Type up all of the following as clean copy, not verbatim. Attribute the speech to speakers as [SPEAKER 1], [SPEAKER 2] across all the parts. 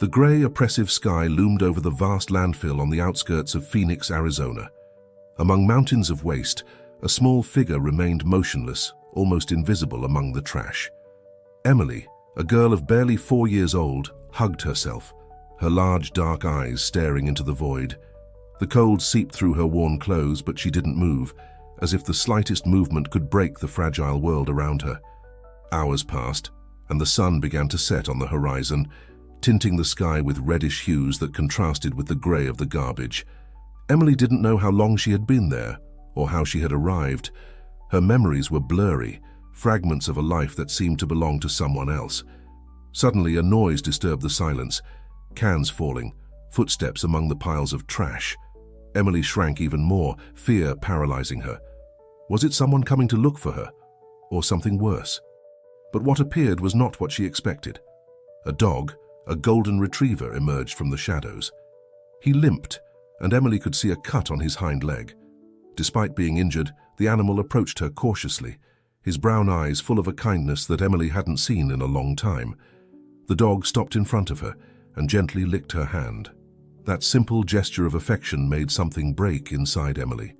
[SPEAKER 1] The gray, oppressive sky loomed over the vast landfill on the outskirts of Phoenix, Arizona. Among mountains of waste, a small figure remained motionless, almost invisible among the trash. Emily, a girl of barely 4 years old, hugged herself, her large dark eyes staring into the void. The cold seeped through her worn clothes, but she didn't move, as if the slightest movement could break the fragile world around her. Hours passed, and the sun began to set on the horizon, tinting the sky with reddish hues that contrasted with the gray of the garbage. Emily didn't know how long she had been there, or how she had arrived. Her memories were blurry, fragments of a life that seemed to belong to someone else. Suddenly, a noise disturbed the silence. Cans falling, footsteps among the piles of trash. Emily shrank even more, fear paralyzing her. Was it someone coming to look for her, or something worse? But what appeared was not what she expected. A dog, a golden retriever, emerged from the shadows. He limped, and Emily could see a cut on his hind leg. Despite being injured, the animal approached her cautiously, his brown eyes full of a kindness that Emily hadn't seen in a long time. The dog stopped in front of her and gently licked her hand. That simple gesture of affection made something break inside Emily.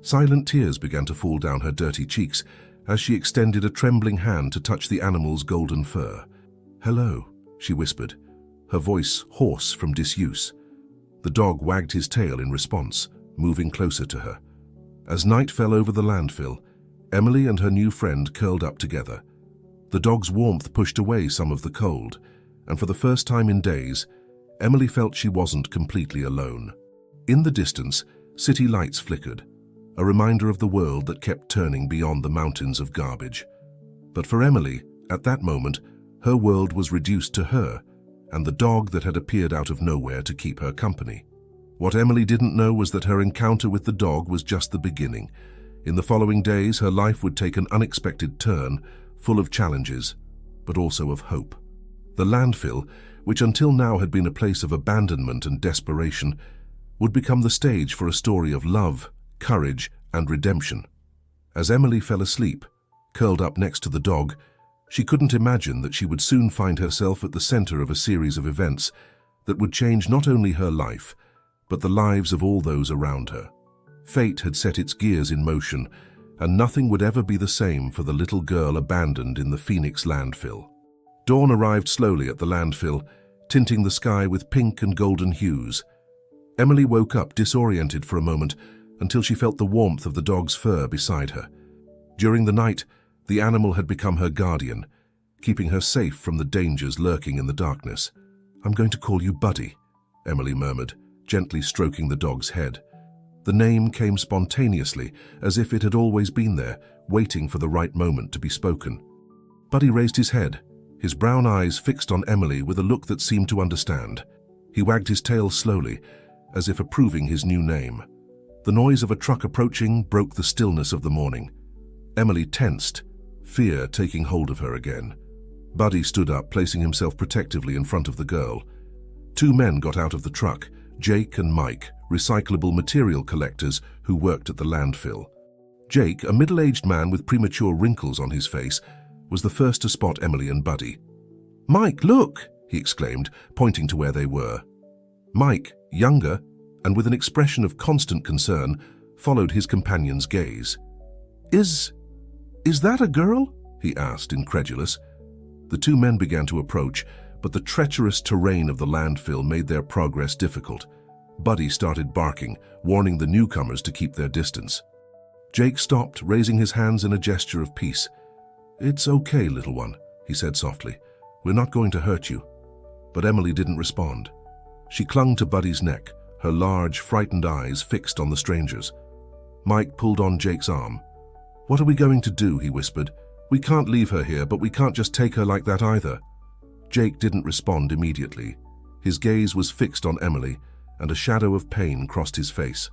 [SPEAKER 1] Silent tears began to fall down her dirty cheeks as she extended a trembling hand to touch the animal's golden fur. "Hello," she whispered, her voice hoarse from disuse. The dog wagged his tail in response, moving closer to her. As night fell over the landfill, Emily and her new friend curled up together. The dog's warmth pushed away some of the cold, and for the first time in days, Emily felt she wasn't completely alone. In the distance, city lights flickered, a reminder of the world that kept turning beyond the mountains of garbage. But for Emily, at that moment, her world was reduced to her and the dog that had appeared out of nowhere to keep her company. What Emily didn't know was that her encounter with the dog was just the beginning. In the following days, her life would take an unexpected turn, full of challenges, but also of hope. The landfill, which until now had been a place of abandonment and desperation, would become the stage for a story of love, courage, and redemption. As Emily fell asleep, curled up next to the dog, she couldn't imagine that she would soon find herself at the center of a series of events that would change not only her life, but the lives of all those around her. Fate had set its gears in motion, and nothing would ever be the same for the little girl abandoned in the Phoenix landfill. Dawn arrived slowly at the landfill, tinting the sky with pink and golden hues. Emily woke up disoriented for a moment until she felt the warmth of the dog's fur beside her. During the night, the animal had become her guardian, keeping her safe from the dangers lurking in the darkness. "I'm going to call you Buddy," Emily murmured, gently stroking the dog's head. The name came spontaneously, as if it had always been there, waiting for the right moment to be spoken. Buddy raised his head, his brown eyes fixed on Emily with a look that seemed to understand. He wagged his tail slowly, as if approving his new name. The noise of a truck approaching broke the stillness of the morning. Emily tensed, fear taking hold of her again. Buddy stood up, placing himself protectively in front of the girl. Two men got out of the truck, Jake and Mike, recyclable material collectors who worked at the landfill. Jake, a middle-aged man with premature wrinkles on his face, was the first to spot Emily and Buddy. "Mike, look!" he exclaimed, pointing to where they were. Mike, younger, and with an expression of constant concern, followed his companion's gaze. Is that a girl?" he asked, incredulous. The two men began to approach, but the treacherous terrain of the landfill made their progress difficult. Buddy started barking, warning the newcomers to keep their distance. Jake stopped, raising his hands in a gesture of peace. "It's okay, little one," he said softly. "We're not going to hurt you." But Emily didn't respond. She clung to Buddy's neck, her large, frightened eyes fixed on the strangers. Mike pulled on Jake's arm. "What are we going to do?" he whispered. "We can't leave her here, but we can't just take her like that either." Jake didn't respond immediately. His gaze was fixed on Emily, and a shadow of pain crossed his face.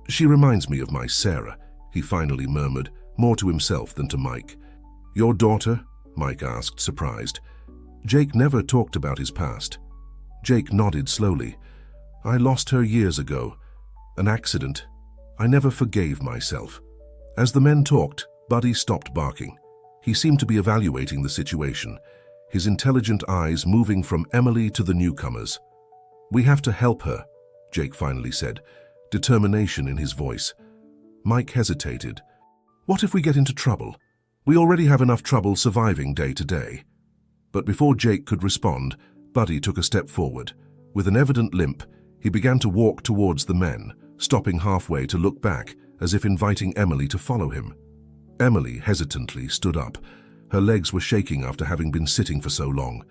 [SPEAKER 1] "She reminds me of my Sarah," he finally murmured, more to himself than to Mike. "Your daughter?" Mike asked, surprised. Jake never talked about his past. Jake nodded slowly. "I lost her years ago. An accident. I never forgave myself." As the men talked, Buddy stopped barking. He seemed to be evaluating the situation. his intelligent eyes moving from Emily to the newcomers. "We have to help her," Jake finally said, determination in his voice. Mike hesitated. "What if we get into trouble? We already have enough trouble surviving day to day." But before Jake could respond, Buddy took a step forward. With an evident limp, he began to walk towards the men, stopping halfway to look back, as if inviting Emily to follow him. Emily hesitantly stood up. Her legs were shaking after having been sitting for so long.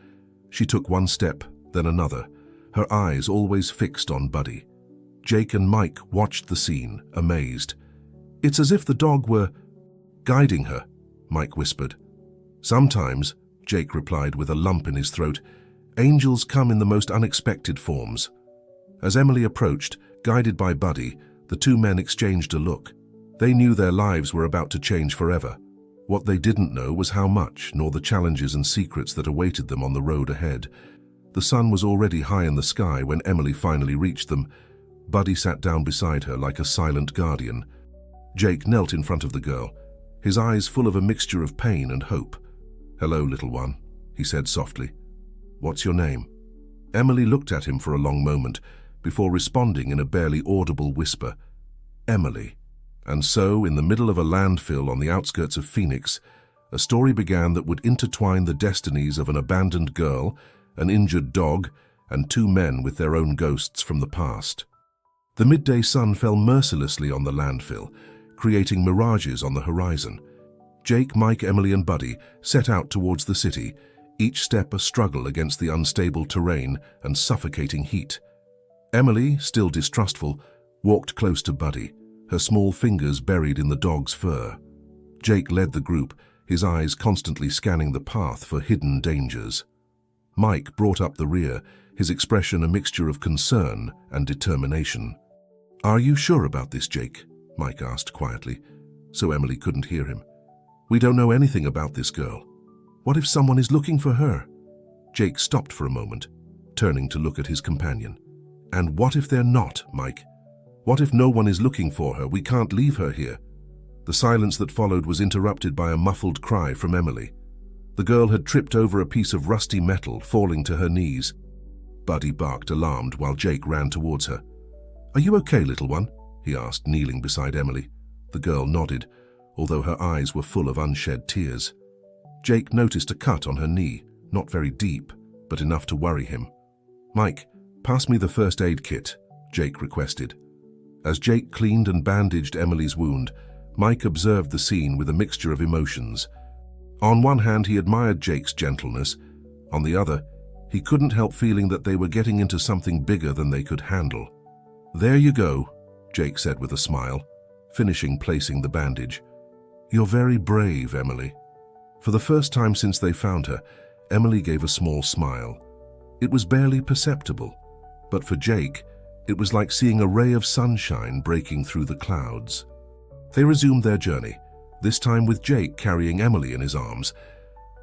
[SPEAKER 1] She took one step, then another, her eyes always fixed on Buddy. Jake and Mike watched the scene, amazed. "It's as if the dog were guiding her," Mike whispered. "Sometimes," Jake replied with a lump in his throat, "angels come in the most unexpected forms." As Emily approached, guided by Buddy, the two men exchanged a look. They knew their lives were about to change forever. What they didn't know was how much, nor the challenges and secrets that awaited them on the road ahead. The sun was already high in the sky when Emily finally reached them. Buddy sat down beside her like a silent guardian. Jake knelt in front of the girl, his eyes full of a mixture of pain and hope. "Hello, little one," he said softly. "What's your name?" Emily looked at him for a long moment, before responding in a barely audible whisper, "Emily." And so, in the middle of a landfill on the outskirts of Phoenix, a story began that would intertwine the destinies of an abandoned girl, an injured dog, and two men with their own ghosts from the past. The midday sun fell mercilessly on the landfill, creating mirages on the horizon. Jake, Mike, Emily, and Buddy set out towards the city, each step a struggle against the unstable terrain and suffocating heat. Emily, still distrustful, walked close to Buddy, her small fingers buried in the dog's fur. Jake led the group, his eyes constantly scanning the path for hidden dangers. Mike brought up the rear, his expression a mixture of concern and determination. "Are you sure about this, Jake?" Mike asked quietly, so Emily couldn't hear him. "We don't know anything about this girl. What if someone is looking for her?" Jake stopped for a moment, turning to look at his companion. "And what if they're not, Mike? What if no one is looking for her? We can't leave her here." The silence that followed was interrupted by a muffled cry from Emily. The girl had tripped over a piece of rusty metal, falling to her knees. Buddy barked, alarmed, while Jake ran towards her. "Are you okay, little one?" he asked, kneeling beside Emily. The girl nodded, although her eyes were full of unshed tears. Jake noticed a cut on her knee, not very deep, but enough to worry him. "Mike, pass me the first aid kit," Jake requested. As Jake cleaned and bandaged Emily's wound, Mike observed the scene with a mixture of emotions. On one hand, he admired Jake's gentleness. On the other, he couldn't help feeling that they were getting into something bigger than they could handle. "There you go," Jake said with a smile, finishing placing the bandage. "You're very brave, Emily." For the first time since they found her, Emily gave a small smile. It was barely perceptible, but for Jake, it was like seeing a ray of sunshine breaking through the clouds. They resumed their journey, this time with Jake carrying Emily in his arms.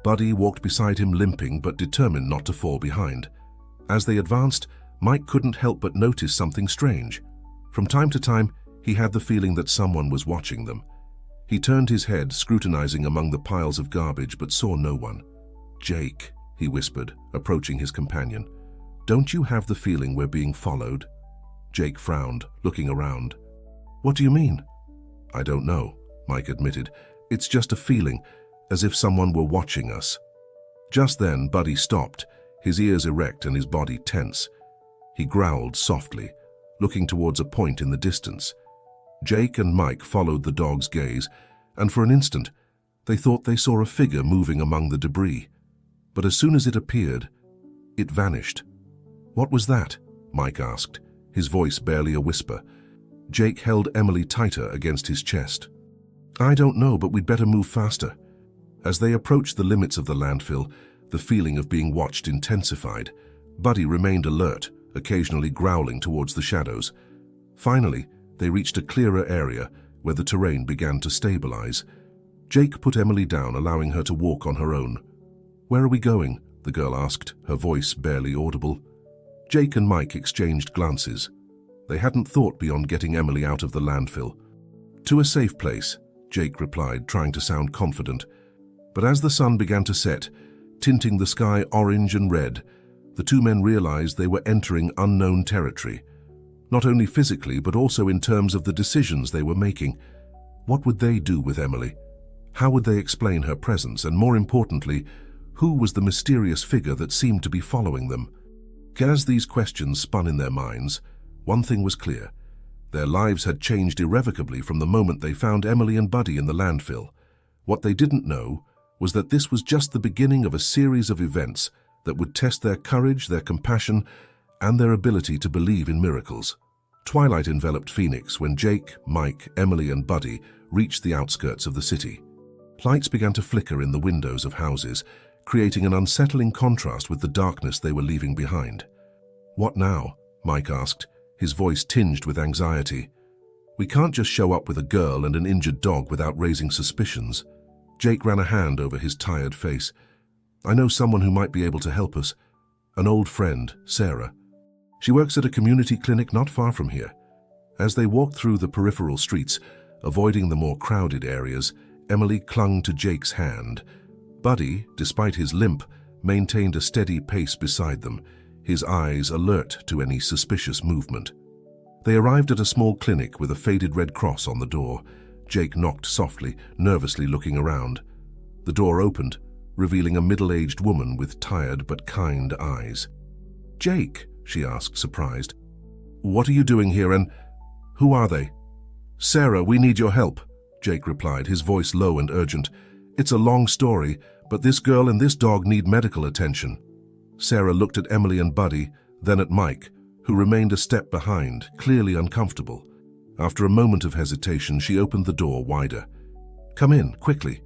[SPEAKER 1] Buddy walked beside him, limping but determined not to fall behind. As they advanced, Mike couldn't help but notice something strange. From time to time, he had the feeling that someone was watching them. He turned his head, scrutinizing among the piles of garbage, but saw no one. "Jake," he whispered, approaching his companion, "don't you have the feeling we're being followed?" Jake frowned, looking around. "What do you mean?" "I don't know," Mike admitted. "It's just a feeling, as if someone were watching us." Just then, Buddy stopped, his ears erect and his body tense. He growled softly, looking towards a point in the distance. Jake and Mike followed the dog's gaze, and for an instant, they thought they saw a figure moving among the debris. But as soon as it appeared, it vanished. "What was that?" Mike asked, his voice barely a whisper. Jake held Emily tighter against his chest. "I don't know, but we'd better move faster." As they approached the limits of the landfill, the feeling of being watched intensified. Buddy remained alert, occasionally growling towards the shadows. Finally, they reached a clearer area where the terrain began to stabilize. Jake put Emily down, allowing her to walk on her own. "Where are we going?" the girl asked, her voice barely audible. Jake and Mike exchanged glances. They hadn't thought beyond getting Emily out of the landfill. "To a safe place," Jake replied, trying to sound confident. But as the sun began to set, tinting the sky orange and red. The two men realized they were entering unknown territory, not only physically but also in terms of the decisions they were making. What would they do with Emily? How would they explain her presence? And more importantly, who was the mysterious figure that seemed to be following them? As these questions spun in their minds, one thing was clear. Their lives had changed irrevocably from the moment they found Emily and Buddy in the landfill. What they didn't know was that this was just the beginning of a series of events that would test their courage, their compassion, and their ability to believe in miracles. Twilight enveloped Phoenix when Jake, Mike, Emily, and Buddy reached the outskirts of the city. Lights began to flicker in the windows of houses, creating an unsettling contrast with the darkness they were leaving behind. "What now?" Mike asked, his voice tinged with anxiety. "We can't just show up with a girl and an injured dog without raising suspicions." Jake ran a hand over his tired face. "I know someone who might be able to help us. An old friend, Sarah. She works at a community clinic not far from here." As they walked through the peripheral streets, avoiding the more crowded areas, Emily clung to Jake's hand. Buddy, despite his limp, maintained a steady pace beside them, his eyes alert to any suspicious movement. They arrived at a small clinic with a faded red cross on the door. Jake knocked softly, nervously looking around. The door opened, revealing a middle-aged woman with tired but kind eyes. "Jake," she asked, surprised. "What are you doing here and who are they?" "Sarah, we need your help," Jake replied, his voice low and urgent. "It's a long story, but this girl and this dog need medical attention." Sarah looked at Emily and Buddy, then at Mike, who remained a step behind, clearly uncomfortable. After a moment of hesitation, she opened the door wider. "Come in, quickly."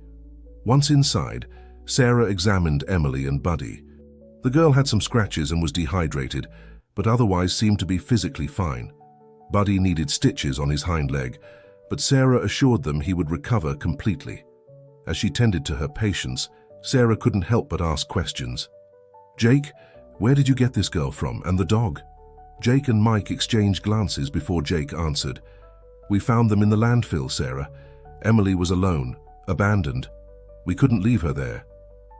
[SPEAKER 1] Once inside, Sarah examined Emily and Buddy. The girl had some scratches and was dehydrated, but otherwise seemed to be physically fine. Buddy needed stitches on his hind leg, but Sarah assured them he would recover completely. As she tended to her patients, Sarah couldn't help but ask questions. "Jake, where did you get this girl from, and the dog?" Jake and Mike exchanged glances before Jake answered. "We found them in the landfill, Sarah. Emily was alone, abandoned. We couldn't leave her there."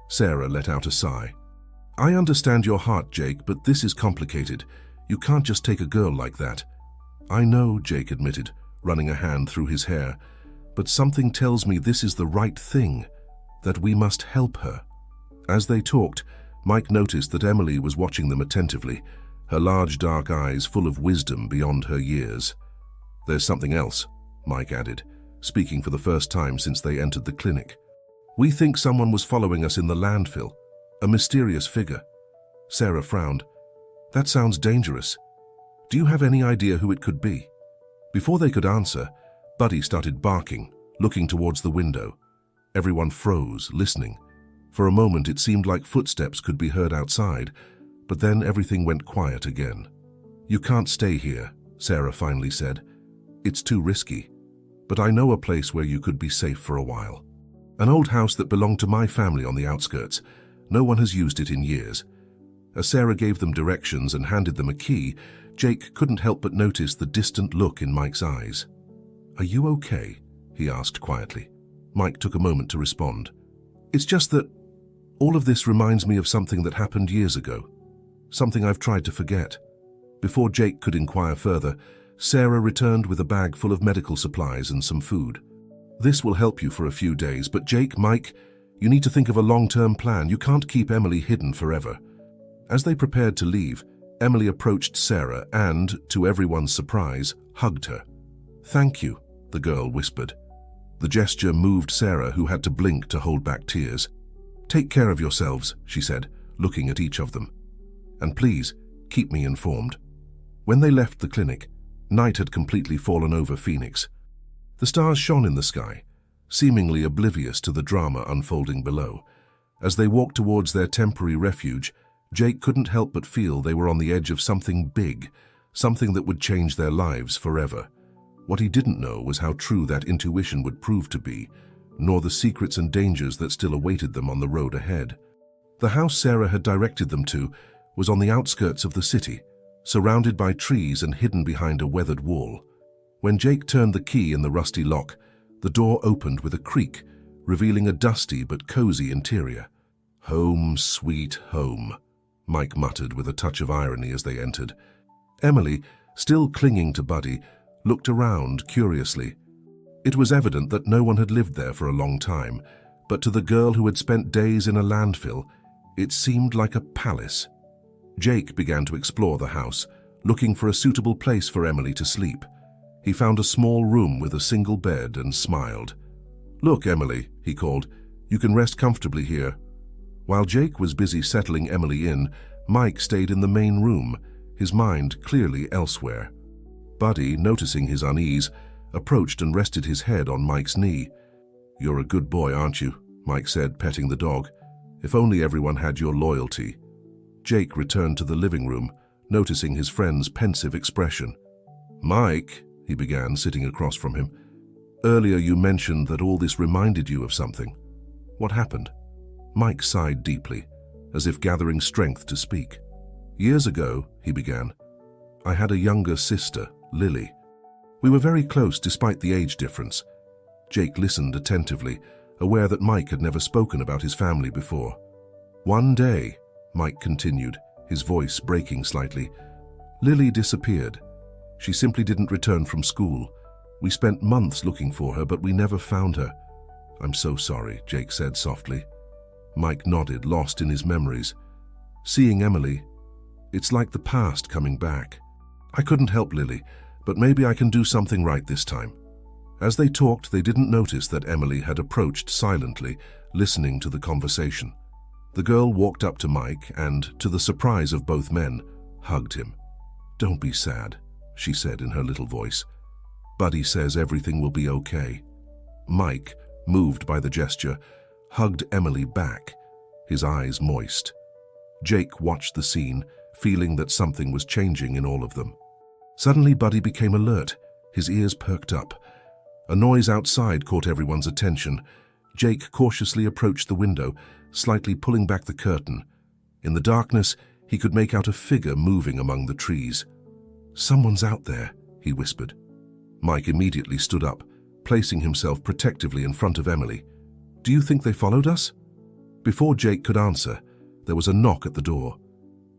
[SPEAKER 1] Sarah let out a sigh. "I understand your heart, Jake, but this is complicated. You can't just take a girl like that." "I know," Jake admitted, running a hand through his hair, "but something tells me this is the right thing, that we must help her." As they talked, Mike noticed that Emily was watching them attentively, her large dark eyes full of wisdom beyond her years. "There's something else," Mike added, speaking for the first time since they entered the clinic. "We think someone was following us in the landfill, a mysterious figure." Sarah frowned. "That sounds dangerous. Do you have any idea who it could be?" Before they could answer, Buddy started barking, looking towards the window. Everyone froze, listening. For a moment it seemed like footsteps could be heard outside, but then everything went quiet again. "You can't stay here," Sarah finally said. "It's too risky. But I know a place where you could be safe for a while. An old house that belonged to my family on the outskirts. No one has used it in years." As Sarah gave them directions and handed them a key, Jake couldn't help but notice the distant look in Mike's eyes. "Are you okay?" he asked quietly. Mike took a moment to respond. "It's just that all of this reminds me of something that happened years ago. Something I've tried to forget." Before Jake could inquire further, Sarah returned with a bag full of medical supplies and some food. "This will help you for a few days, but Jake, Mike, you need to think of a long-term plan. You can't keep Emily hidden forever." As they prepared to leave, Emily approached Sarah and, to everyone's surprise, hugged her. "Thank you," the girl whispered. The gesture moved Sarah, who had to blink to hold back tears. "Take care of yourselves," she said, looking at each of them. "And please, keep me informed." When they left the clinic, night had completely fallen over Phoenix. The stars shone in the sky, seemingly oblivious to the drama unfolding below. As they walked towards their temporary refuge, Jake couldn't help but feel they were on the edge of something big, something that would change their lives forever. What he didn't know was how true that intuition would prove to be, nor the secrets and dangers that still awaited them on the road ahead. The house Sarah had directed them to was on the outskirts of the city, surrounded by trees and hidden behind a weathered wall. When Jake turned the key in the rusty lock, the door opened with a creak, revealing a dusty but cozy interior. Home, sweet home, Mike muttered with a touch of irony as they entered. Emily, still clinging to Buddy, looked around curiously. It was evident that no one had lived there for a long time, but to the girl who had spent days in a landfill, it seemed like a palace. Jake began to explore the house, looking for a suitable place for Emily to sleep. He found a small room with a single bed and smiled. "Look, Emily," he called, "you can rest comfortably here." While Jake was busy settling Emily in, Mike stayed in the main room, his mind clearly elsewhere. Buddy, noticing his unease, approached and rested his head on Mike's knee. "You're a good boy, aren't you?" Mike said, petting the dog. "If only everyone had your loyalty." Jake returned to the living room, noticing his friend's pensive expression. "Mike," he began, sitting across from him, "earlier you mentioned that all this reminded you of something. What happened?" Mike sighed deeply, as if gathering strength to speak. "Years ago," he began, "I had a younger sister, Lily. We were very close despite the age difference." Jake listened attentively, aware that Mike had never spoken about his family before. "One day," Mike continued, his voice breaking slightly, "Lily disappeared. She simply didn't return from school. We spent months looking for her, but we never found her." "I'm so sorry," Jake said softly. Mike nodded, lost in his memories. "Seeing Emily, it's like the past coming back. I couldn't help Lily, but maybe I can do something right this time." As they talked, they didn't notice that Emily had approached silently, listening to the conversation. The girl walked up to Mike and, to the surprise of both men, hugged him. "Don't be sad," she said in her little voice. "Buddy says everything will be okay." Mike, moved by the gesture, hugged Emily back, his eyes moist. Jake watched the scene, feeling that something was changing in all of them. Suddenly Buddy became alert, his ears perked up. A noise outside caught everyone's attention. Jake cautiously approached the window, slightly pulling back the curtain. In the darkness, he could make out a figure moving among the trees. "Someone's out there," he whispered. Mike immediately stood up, placing himself protectively in front of Emily. "Do you think they followed us?" Before Jake could answer, there was a knock at the door.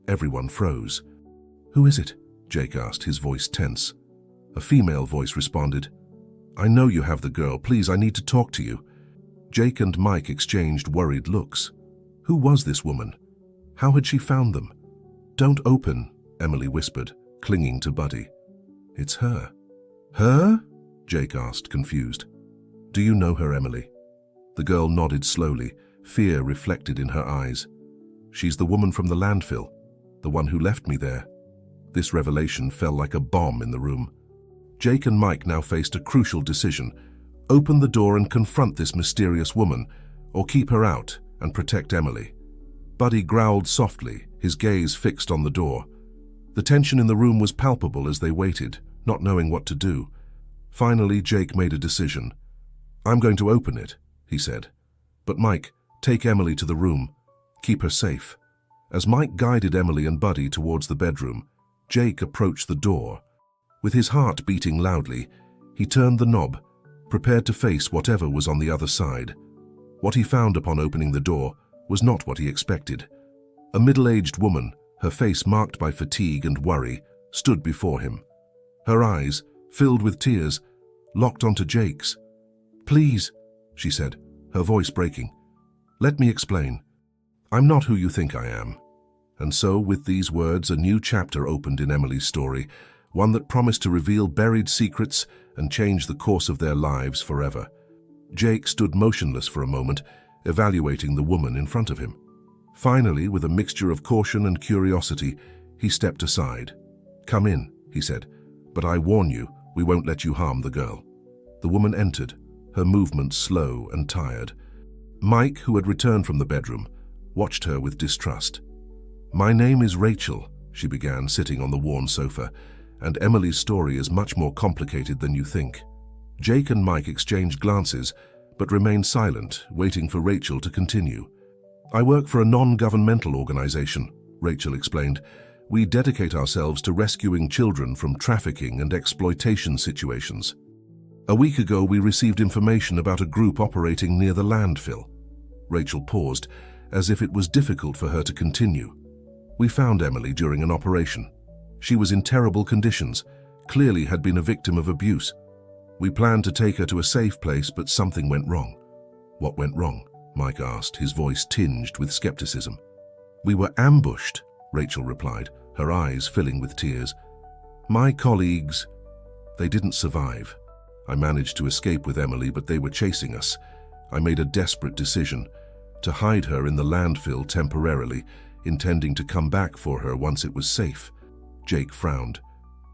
[SPEAKER 1] Everyone froze. "Who is it?" Jake asked, his voice tense. A female voice responded. "I know you have the girl. Please, I need to talk to you." Jake and Mike exchanged worried looks. Who was this woman? How had she found them? "Don't open," Emily whispered, clinging to Buddy. "It's her." "Her?" Jake asked, confused. "Do you know her, Emily?" The girl nodded slowly, fear reflected in her eyes. "She's the woman from the landfill, the one who left me there." This revelation fell like a bomb in the room. Jake and Mike now faced a crucial decision: open the door and confront this mysterious woman, or keep her out and protect Emily. Buddy growled softly, his gaze fixed on the door. The tension in the room was palpable as they waited, not knowing what to do. Finally, Jake made a decision. "I'm going to open it," he said. "But Mike, take Emily to the room. Keep her safe." As Mike guided Emily and Buddy towards the bedroom, Jake approached the door. With his heart beating loudly, he turned the knob, prepared to face whatever was on the other side. What he found upon opening the door was not what he expected. A middle-aged woman, her face marked by fatigue and worry, stood before him. Her eyes, filled with tears, locked onto Jake's. "Please," she said, her voice breaking. "Let me explain. I'm not who you think I am." And so, with these words, a new chapter opened in Emily's story, one that promised to reveal buried secrets and change the course of their lives forever. Jake stood motionless for a moment, evaluating the woman in front of him. Finally, with a mixture of caution and curiosity, he stepped aside. "Come in," he said, "but I warn you, we won't let you harm the girl." The woman entered, her movements slow and tired. Mike, who had returned from the bedroom, watched her with distrust. "My name is Rachel," she began, sitting on the worn sofa, "and Emily's story is much more complicated than you think." Jake and Mike exchanged glances, but remained silent, waiting for Rachel to continue. "I work for a non-governmental organization," Rachel explained. "We dedicate ourselves to rescuing children from trafficking and exploitation situations. A week ago, we received information about a group operating near the landfill." Rachel paused, as if it was difficult for her to continue. We found Emily during an operation. She was in terrible conditions, clearly had been a victim of abuse. We planned to take her to a safe place, but something went wrong. What went wrong? Mike asked, his voice tinged with skepticism. We were ambushed, Rachel replied, her eyes filling with tears. My colleagues, they didn't survive. I managed to escape with Emily, but they were chasing us. I made a desperate decision to hide her in the landfill temporarily, intending to come back for her once it was safe. Jake frowned.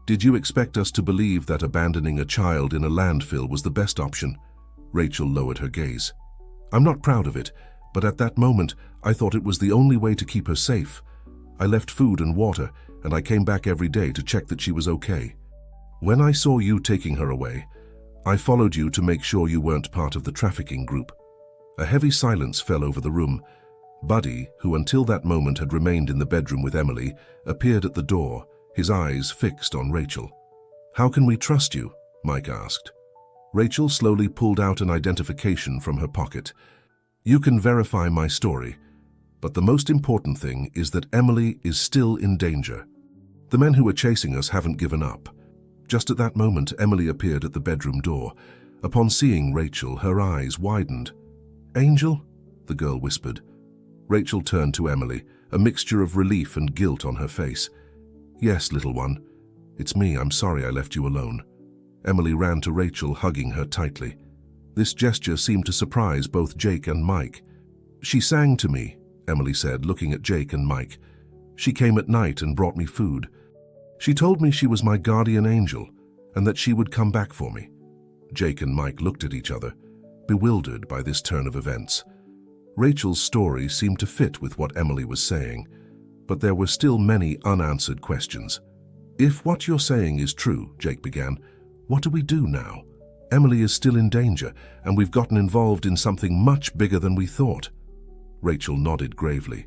[SPEAKER 1] Did you expect us to believe that abandoning a child in a landfill was the best option? Rachel lowered her gaze. I'm not proud of it, but at that moment, I thought it was the only way to keep her safe. I left food and water, and I came back every day to check that she was okay. When I saw you taking her away, I followed you to make sure you weren't part of the trafficking group. A heavy silence fell over the room. Buddy, who until that moment had remained in the bedroom with Emily, appeared at the door, his eyes fixed on Rachel. How can we trust you? Mike asked. Rachel slowly pulled out an identification from her pocket. You can verify my story, but the most important thing is that Emily is still in danger. The men who were chasing us haven't given up. Just at that moment, Emily appeared at the bedroom door. Upon seeing Rachel, her eyes widened. Angel? The girl whispered. Rachel turned to Emily, a mixture of relief and guilt on her face. Yes, little one. It's me. I'm sorry I left you alone. Emily ran to Rachel, hugging her tightly. This gesture seemed to surprise both Jake and Mike. She sang to me, Emily said, looking at Jake and Mike. She came at night and brought me food. She told me she was my guardian angel and that she would come back for me. Jake and Mike looked at each other, bewildered by this turn of events. Rachel's story seemed to fit with what Emily was saying, but there were still many unanswered questions. If what you're saying is true, Jake began, what do we do now? Emily is still in danger, and we've gotten involved in something much bigger than we thought. Rachel nodded gravely.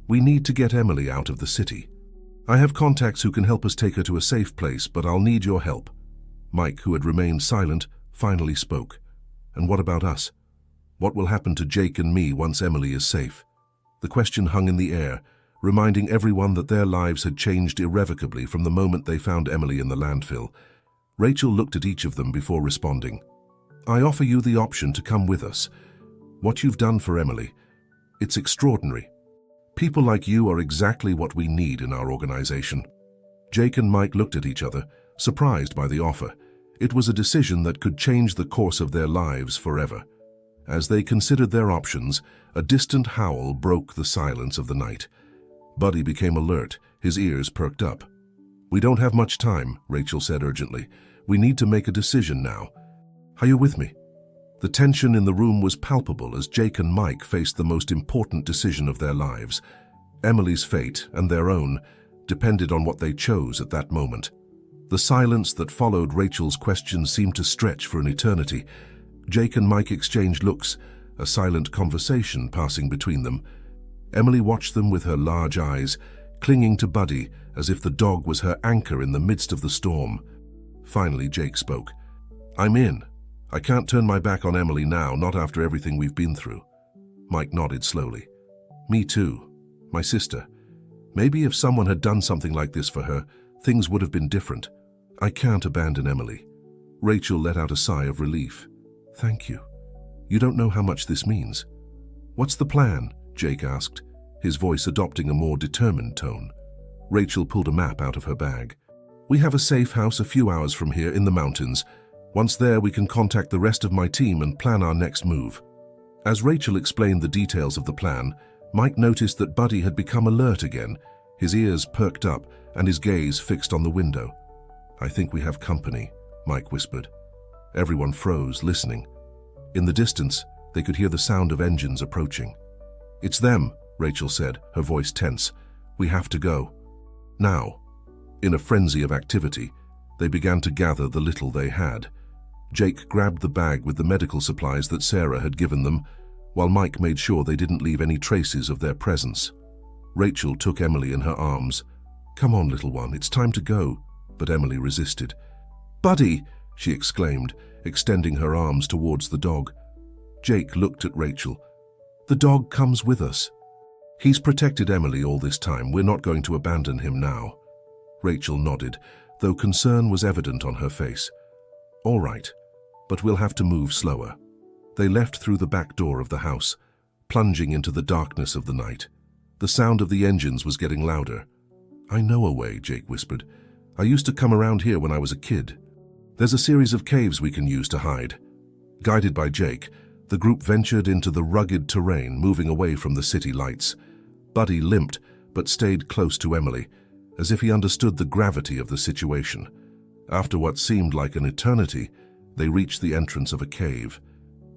[SPEAKER 1] We need to get Emily out of the city. I have contacts who can help us take her to a safe place, but I'll need your help. Mike, who had remained silent, finally spoke. And what about us? What will happen to Jake and me once Emily is safe? The question hung in the air, reminding everyone that their lives had changed irrevocably from the moment they found Emily in the landfill. Rachel looked at each of them before responding. I offer you the option to come with us. What you've done for Emily, it's extraordinary. People like you are exactly what we need in our organization. Jake and Mike looked at each other, surprised by the offer. It was a decision that could change the course of their lives forever. As they considered their options, a distant howl broke the silence of the night. Buddy became alert, his ears perked up. We don't have much time, Rachel said urgently. We need to make a decision now. Are you with me? The tension in the room was palpable as Jake and Mike faced the most important decision of their lives. Emily's fate and their own depended on what they chose at that moment. The silence that followed Rachel's question seemed to stretch for an eternity. Jake and Mike exchanged looks, a silent conversation passing between them. Emily watched them with her large eyes, clinging to Buddy as if the dog was her anchor in the midst of the storm. Finally, Jake spoke. I'm in. I can't turn my back on Emily now, not after everything we've been through. Mike nodded slowly. Me too. My sister. Maybe if someone had done something like this for her, things would have been different. I can't abandon Emily. Rachel let out a sigh of relief. Thank you. You don't know how much this means. What's the plan? Jake asked, his voice adopting a more determined tone. Rachel pulled a map out of her bag. We have a safe house a few hours from here in the mountains. Once there, we can contact the rest of my team and plan our next move. As Rachel explained the details of the plan, Mike noticed that Buddy had become alert again, his ears perked up and his gaze fixed on the window. I think we have company, Mike whispered. Everyone froze, listening. In the distance, they could hear the sound of engines approaching. It's them, Rachel said, her voice tense. We have to go. Now. In a frenzy of activity, they began to gather the little they had. Jake grabbed the bag with the medical supplies that Sarah had given them, while Mike made sure they didn't leave any traces of their presence. Rachel took Emily in her arms. Come on, little one, it's time to go. But Emily resisted. Buddy, she exclaimed, extending her arms towards the dog. Jake looked at Rachel. The dog comes with us. He's protected Emily all this time. We're not going to abandon him now. Rachel nodded, though concern was evident on her face. All right, but we'll have to move slower. They left through the back door of the house, plunging into the darkness of the night. The sound of the engines was getting louder. I know a way, Jake whispered. I used to come around here when I was a kid. There's a series of caves we can use to hide. Guided by Jake, the group ventured into the rugged terrain, moving away from the city lights. Buddy limped, but stayed close to Emily, as if he understood the gravity of the situation. After what seemed like an eternity, they reached the entrance of a cave.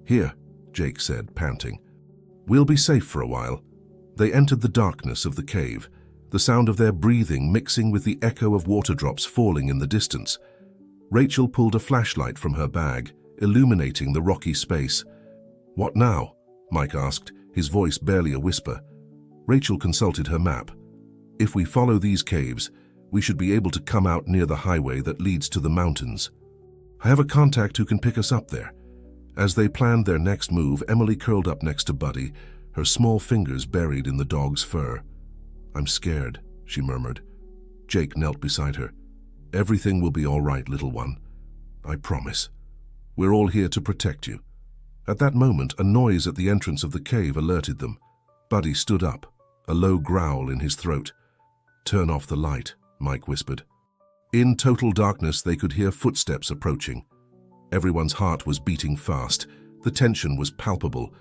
[SPEAKER 1] Here, Jake said, panting. We'll be safe for a while. They entered the darkness of the cave, the sound of their breathing mixing with the echo of water drops falling in the distance. Rachel pulled a flashlight from her bag, illuminating the rocky space. What now? Mike asked, his voice barely a whisper. Rachel consulted her map. If we follow these caves, we should be able to come out near the highway that leads to the mountains. I have a contact who can pick us up there. As they planned their next move, Emily curled up next to Buddy, her small fingers buried in the dog's fur. I'm scared, she murmured. Jake knelt beside her. Everything will be all right, little one. I promise. We're all here to protect you. At that moment, a noise at the entrance of the cave alerted them. Buddy stood up, a low growl in his throat. Turn off the light, Mike whispered. In total darkness, they could hear footsteps approaching. Everyone's heart was beating fast. The tension was palpable.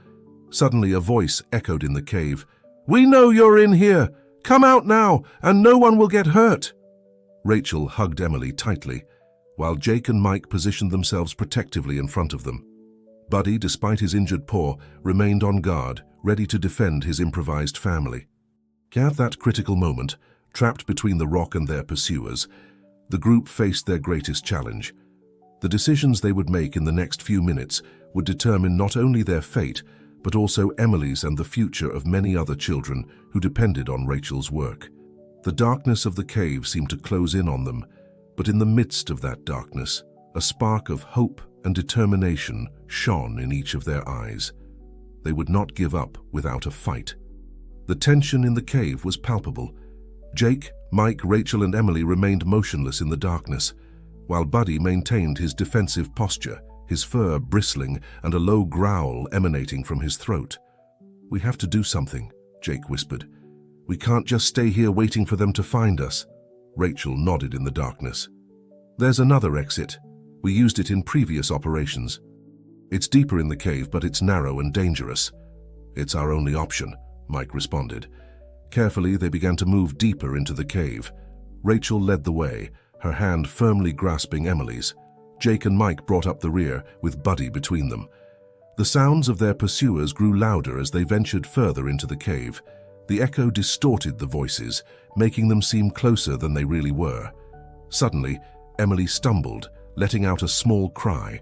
[SPEAKER 1] Suddenly, a voice echoed in the cave. We know you're in here! Come out now, and no one will get hurt! Rachel hugged Emily tightly, while Jake and Mike positioned themselves protectively in front of them. Buddy, despite his injured paw, remained on guard, ready to defend his improvised family. At that critical moment, trapped between the rock and their pursuers, the group faced their greatest challenge. The decisions they would make in the next few minutes would determine not only their fate, but also Emily's and the future of many other children who depended on Rachel's work. The darkness of the cave seemed to close in on them, but in the midst of that darkness, a spark of hope and determination shone in each of their eyes. They would not give up without a fight. The tension in the cave was palpable. Jake, Mike, Rachel, and Emily remained motionless in the darkness, while Buddy maintained his defensive posture, his fur bristling and a low growl emanating from his throat. We have to do something, Jake whispered. We can't just stay here waiting for them to find us. Rachel nodded in the darkness. There's another exit. We used it in previous operations. It's deeper in the cave, but it's narrow and dangerous. It's our only option, Mike responded. Carefully, they began to move deeper into the cave. Rachel led the way, her hand firmly grasping Emily's. Jake and Mike brought up the rear, with Buddy between them. The sounds of their pursuers grew louder as they ventured further into the cave. The echo distorted the voices, making them seem closer than they really were. Suddenly, Emily stumbled, letting out a small cry.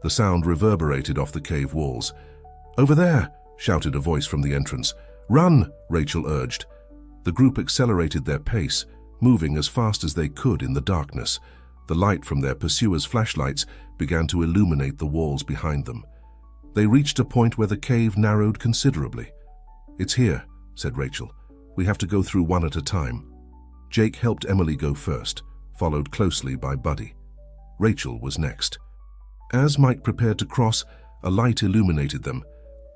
[SPEAKER 1] The sound reverberated off the cave walls. Over there, shouted a voice from the entrance. Run, Rachel urged. The group accelerated their pace, moving as fast as they could in the darkness. The light from their pursuers' flashlights began to illuminate the walls behind them. They reached a point where the cave narrowed considerably. It's here, said Rachel. We have to go through one at a time. Jake helped Emily go first, followed closely by Buddy. Rachel was next. As Mike prepared to cross, a light illuminated them.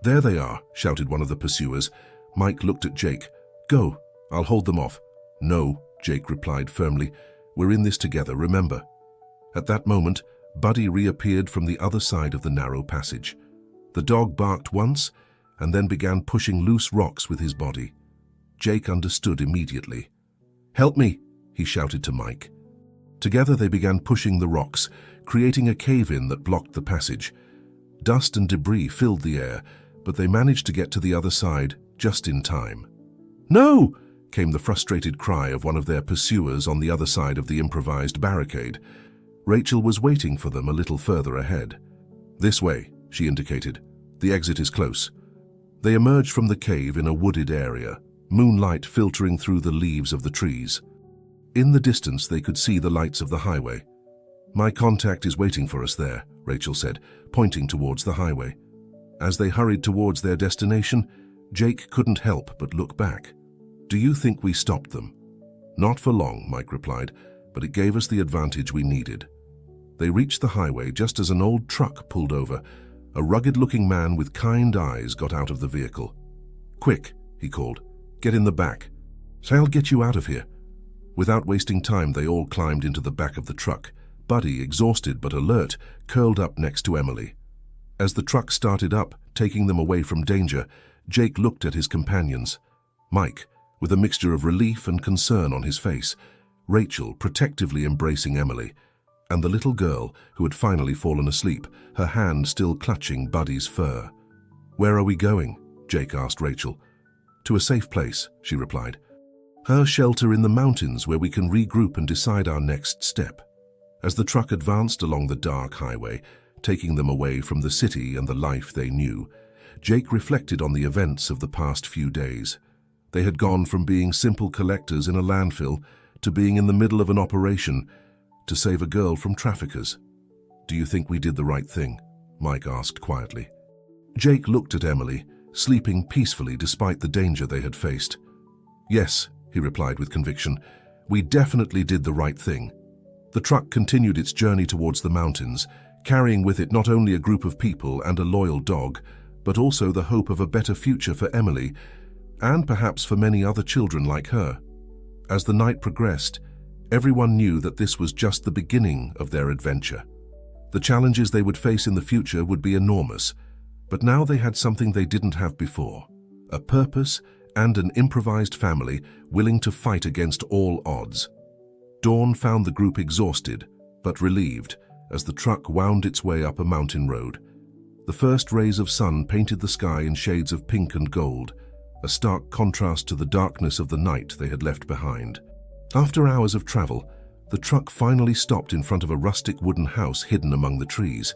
[SPEAKER 1] There they are, shouted one of the pursuers. Mike looked at Jake. Go, I'll hold them off. No, Jake replied firmly. We're in this together, remember. At that moment, Buddy reappeared from the other side of the narrow passage. The dog barked once, and then began pushing loose rocks with his body. Jake understood immediately. Help me, he shouted to Mike. Together they began pushing the rocks, creating a cave-in that blocked the passage. Dust and debris filled the air, but they managed to get to the other side just in time. No! Came the frustrated cry of one of their pursuers on the other side of the improvised barricade. Rachel was waiting for them a little further ahead. This way, she indicated. The exit is close. They emerged from the cave in a wooded area, moonlight filtering through the leaves of the trees. In the distance, they could see the lights of the highway. My contact is waiting for us there, Rachel said, pointing towards the highway. As they hurried towards their destination, Jake couldn't help but look back. "Do you think we stopped them?" "Not for long," Mike replied, "but it gave us the advantage we needed." They reached the highway just as an old truck pulled over. A rugged-looking man with kind eyes got out of the vehicle. "Quick," he called. "Get in the back. Say I'll get you out of here." Without wasting time, they all climbed into the back of the truck. Buddy, exhausted but alert, curled up next to Emily. As the truck started up, taking them away from danger, Jake looked at his companions. Mike, with a mixture of relief and concern on his face, Rachel protectively embracing Emily, and the little girl who had finally fallen asleep, her hand still clutching Buddy's fur. "Where are we going?" Jake asked Rachel. "To a safe place," she replied. "Her shelter in the mountains where we can regroup and decide our next step." As the truck advanced along the dark highway, taking them away from the city and the life they knew, Jake reflected on the events of the past few days. They had gone from being simple collectors in a landfill to being in the middle of an operation to save a girl from traffickers. "Do you think we did the right thing?" Mike asked quietly. Jake looked at Emily, sleeping peacefully despite the danger they had faced. "Yes," he replied with conviction, "we definitely did the right thing." The truck continued its journey towards the mountains, carrying with it not only a group of people and a loyal dog, but also the hope of a better future for Emily, and perhaps for many other children like her. As the night progressed, everyone knew that this was just the beginning of their adventure. The challenges they would face in the future would be enormous, but now they had something they didn't have before: a purpose and an improvised family willing to fight against all odds. Dawn found the group exhausted, but relieved, as the truck wound its way up a mountain road. The first rays of sun painted the sky in shades of pink and gold, a stark contrast to the darkness of the night they had left behind. After hours of travel, the truck finally stopped in front of a rustic wooden house hidden among the trees.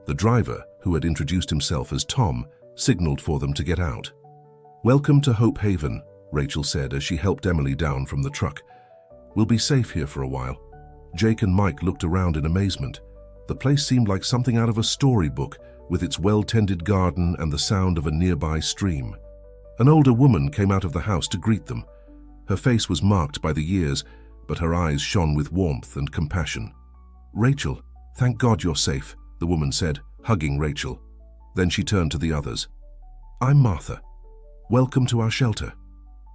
[SPEAKER 1] The driver, who had introduced himself as Tom, signaled for them to get out. "Welcome to Hope Haven," Rachel said as she helped Emily down from the truck. "We'll be safe here for a while." Jake and Mike looked around in amazement. The place seemed like something out of a storybook, with its well-tended garden and the sound of a nearby stream. An older woman came out of the house to greet them. Her face was marked by the years, but her eyes shone with warmth and compassion. "Rachel, thank God you're safe," the woman said, hugging Rachel. Then she turned to the others. "I'm Martha. Welcome to our shelter."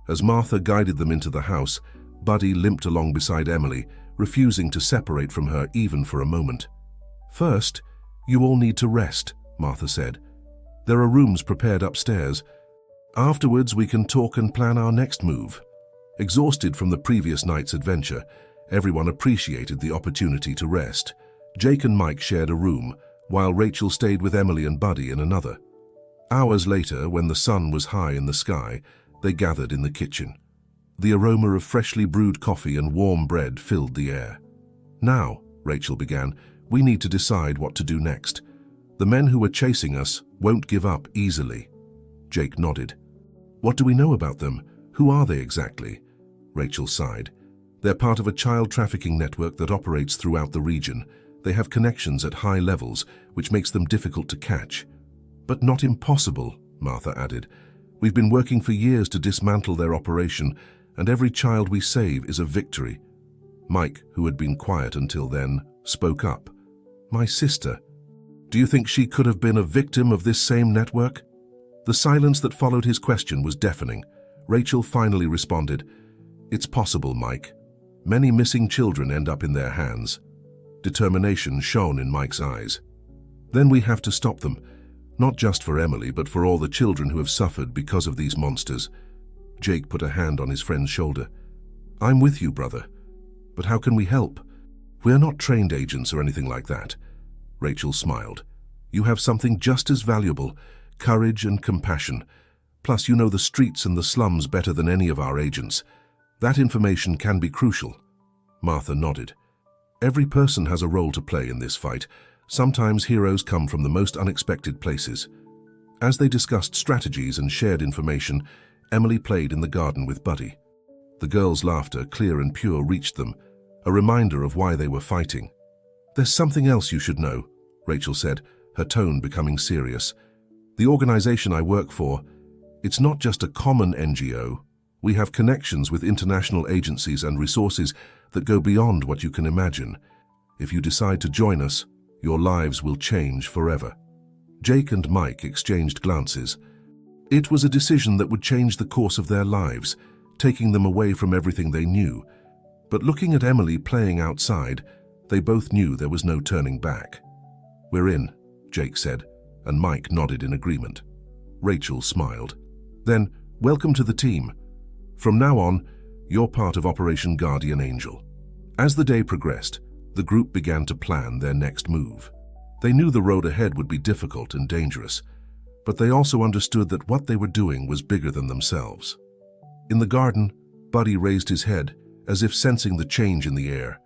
[SPEAKER 1] As Martha guided them into the house, Buddy limped along beside Emily, refusing to separate from her even for a moment. "First, you all need to rest," Martha said. "There are rooms prepared upstairs. Afterwards, we can talk and plan our next move." Exhausted from the previous night's adventure, everyone appreciated the opportunity to rest. Jake and Mike shared a room, while Rachel stayed with Emily and Buddy in another. Hours later, when the sun was high in the sky, they gathered in the kitchen. The aroma of freshly brewed coffee and warm bread filled the air. "Now," Rachel began, "we need to decide what to do next. The men who are chasing us won't give up easily." Jake nodded. "What do we know about them? Who are they exactly?" Rachel sighed. "They're part of a child trafficking network that operates throughout the region. They have connections at high levels, which makes them difficult to catch." "But not impossible," Martha added. "We've been working for years to dismantle their operation, and every child we save is a victory." Mike, who had been quiet until then, spoke up. "My sister. Do you think she could have been a victim of this same network?" The silence that followed his question was deafening. Rachel finally responded, "It's possible, Mike. Many missing children end up in their hands." Determination shone in Mike's eyes. "Then we have to stop them, not just for Emily, but for all the children who have suffered because of these monsters." Jake put a hand on his friend's shoulder. "I'm with you, brother. But how can we help? We're not trained agents or anything like that." Rachel smiled. "You have something just as valuable, courage and compassion. Plus, you know the streets and the slums better than any of our agents. That information can be crucial." Martha nodded. "Every person has a role to play in this fight. Sometimes heroes come from the most unexpected places." As they discussed strategies and shared information, Emily played in the garden with Buddy. The girls' laughter, clear and pure, reached them, a reminder of why they were fighting. "There's something else you should know," Rachel said, her tone becoming serious. "The organization I work for, It's not just a common NGO. We have connections with international agencies and resources that go beyond what you can imagine. If you decide to join us, your lives will change forever." Jake and Mike exchanged glances. It was a decision that would change the course of their lives, taking them away from everything they knew. But looking at Emily playing outside, they both knew there was no turning back. "We're in," Jake said, and Mike nodded in agreement. Rachel smiled. "Then, welcome to the team. From now on, you're part of Operation Guardian Angel." As the day progressed, the group began to plan their next move. They knew the road ahead would be difficult and dangerous, but they also understood that what they were doing was bigger than themselves. In the garden, Buddy raised his head, as if sensing the change in the air.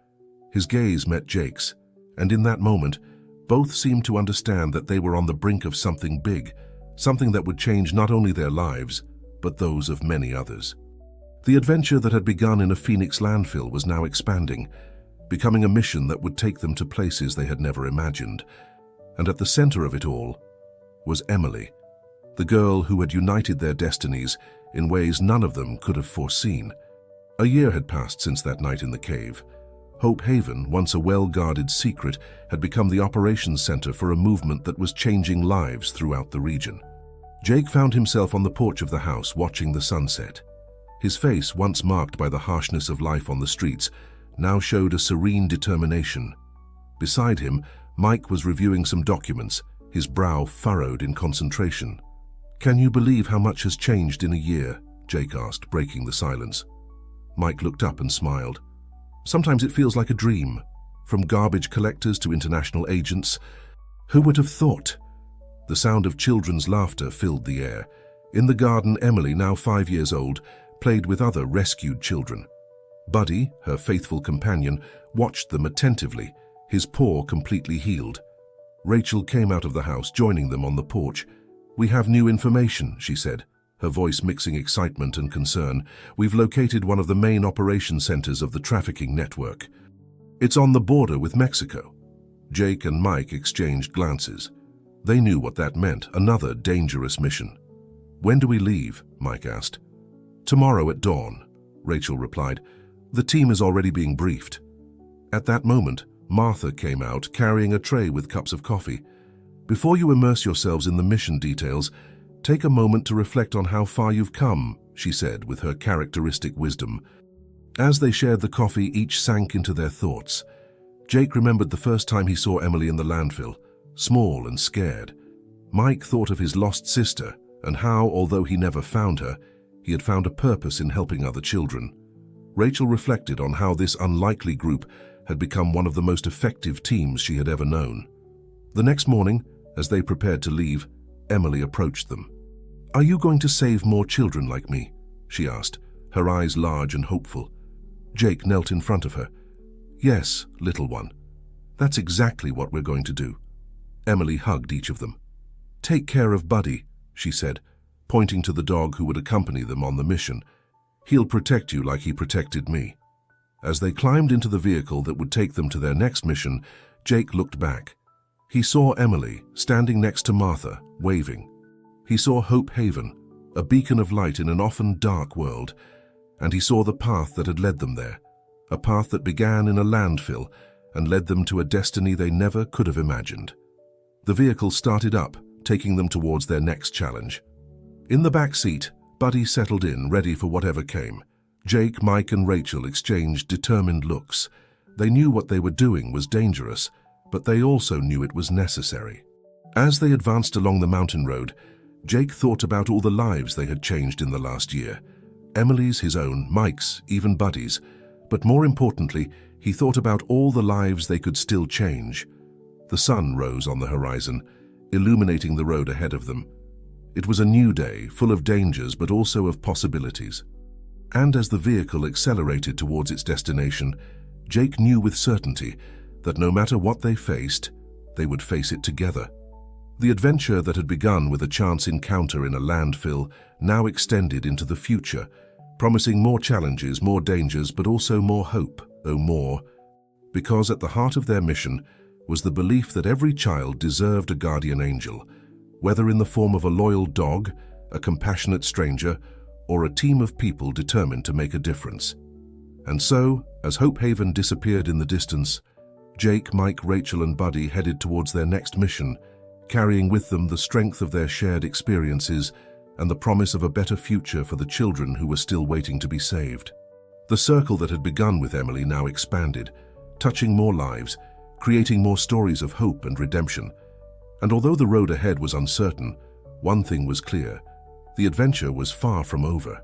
[SPEAKER 1] His gaze met Jake's, and in that moment, both seemed to understand that they were on the brink of something big, something that would change not only their lives, but those of many others. The adventure that had begun in a Phoenix landfill was now expanding, becoming a mission that would take them to places they had never imagined. And at the center of it all was Emily, the girl who had united their destinies in ways none of them could have foreseen. A year had passed since that night in the cave. Hope Haven, once a well-guarded secret, had become the operations center for a movement that was changing lives throughout the region. Jake found himself on the porch of the house watching the sunset. His face, once marked by the harshness of life on the streets, now showed a serene determination. Beside him, Mike was reviewing some documents, his brow furrowed in concentration. "Can you believe how much has changed in a year?" Jake asked, breaking the silence. Mike looked up and smiled. "Sometimes it feels like a dream. From garbage collectors to international agents. Who would have thought?" The sound of children's laughter filled the air. In the garden, Emily, now 5 years old, played with other rescued children. Buddy, her faithful companion, watched them attentively, his paw completely healed. Rachel came out of the house, joining them on the porch. "We have new information," she said, her voice mixing excitement and concern. "We've located one of the main operation centers of the trafficking network. It's on the border with Mexico." Jake and Mike exchanged glances. They knew what that meant, another dangerous mission. "When do we leave?" Mike asked. "Tomorrow at dawn," Rachel replied. "The team is already being briefed." At that moment, Martha came out carrying a tray with cups of coffee. "Before you immerse yourselves in the mission details, take a moment to reflect on how far you've come," she said with her characteristic wisdom. As they shared the coffee, each sank into their thoughts. Jake remembered the first time he saw Emily in the landfill, small and scared. Mike thought of his lost sister and how, although he never found her, he had found a purpose in helping other children. Rachel reflected on how this unlikely group had become one of the most effective teams she had ever known. The next morning, as they prepared to leave, Emily approached them. "Are you going to save more children like me?" she asked, her eyes large and hopeful. Jake knelt in front of her. "Yes, little one. That's exactly what we're going to do." Emily hugged each of them. "Take care of Buddy," she said, pointing to the dog who would accompany them on the mission. "He'll protect you like he protected me." As they climbed into the vehicle that would take them to their next mission, Jake looked back. He saw Emily standing next to Martha, waving. He saw Hope Haven, a beacon of light in an often dark world, and he saw the path that had led them there, a path that began in a landfill and led them to a destiny they never could have imagined. The vehicle started up, taking them towards their next challenge. In the back seat, Buddy settled in, ready for whatever came. Jake, Mike, and Rachel exchanged determined looks. They knew what they were doing was dangerous, but they also knew it was necessary. As they advanced along the mountain road, Jake thought about all the lives they had changed in the last year. Emily's, his own, Mike's, even Buddy's. But more importantly, he thought about all the lives they could still change. The sun rose on the horizon, illuminating the road ahead of them. It was a new day, full of dangers but also of possibilities. And as the vehicle accelerated towards its destination, Jake knew with certainty that no matter what they faced, they would face it together. The adventure that had begun with a chance encounter in a landfill now extended into the future, promising more challenges, more dangers, but also more hope, more. Because at the heart of their mission was the belief that every child deserved a guardian angel, whether in the form of a loyal dog, a compassionate stranger, or a team of people determined to make a difference. And so, as Hope Haven disappeared in the distance, Jake, Mike, Rachel, and Buddy headed towards their next mission, carrying with them the strength of their shared experiences and the promise of a better future for the children who were still waiting to be saved. The circle that had begun with Emily now expanded, touching more lives, creating more stories of hope and redemption. And although the road ahead was uncertain, one thing was clear: the adventure was far from over.